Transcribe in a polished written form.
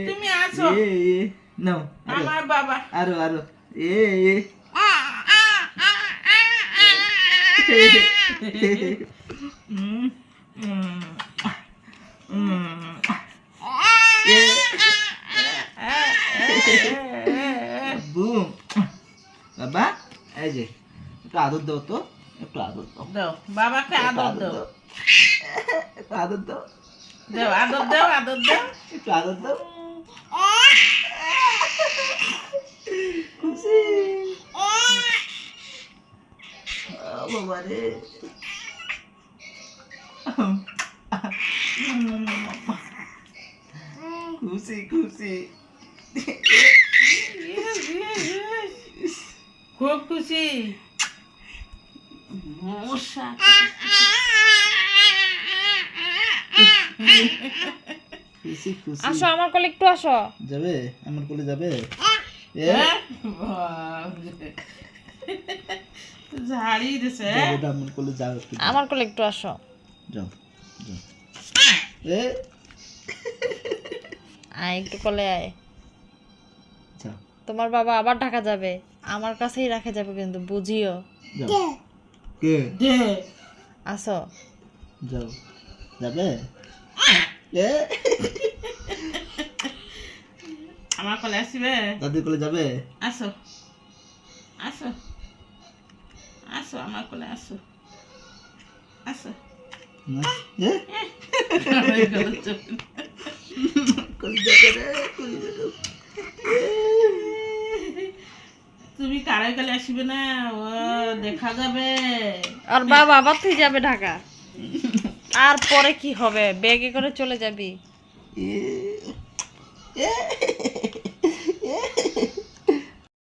তুমি আসো নাও আমার বাবা আরো আরো বুম বাবা এই যে একটু আদর দাও তো একটু আদর দাও দাও বাবাকে আদর দাও একটু আদর দাও দাও আদর দাও আদর দাও একটু আদর দাও খুশি বাবা রে খুশি খুশি খুব খুশি মশা খুশি খুশি আসো আমার কোলে একটু আসো। যাবে আমার কোলে যাবে ঝাড়ি দিছে যাবে আমার কোলে যাও একটু আমার কোলে একটু আসো। যাও যাও এ আয় একটু কোলে আয়। যাও তোমার বাবা আবার ঢাকা যাবে, আমার কাছেই রাখা যাবে কিন্তু বুঝিও। যাও কে দে আসো যাও যাবে এ আমার কোলে আসবে দাদির কোলে যাবে আসো আসো আসো আমার কোলে আসো আসো না এ আমার কোলে চলে। কোলে যাবে রে কোলে যাবে তুমি কারে কালে আসবে না ও দেখা যাবে আর বাবা আবার তুই যাবে ঢাকা, আর পরে কি হবে? ব্যাগে করে চলে যাবি। এ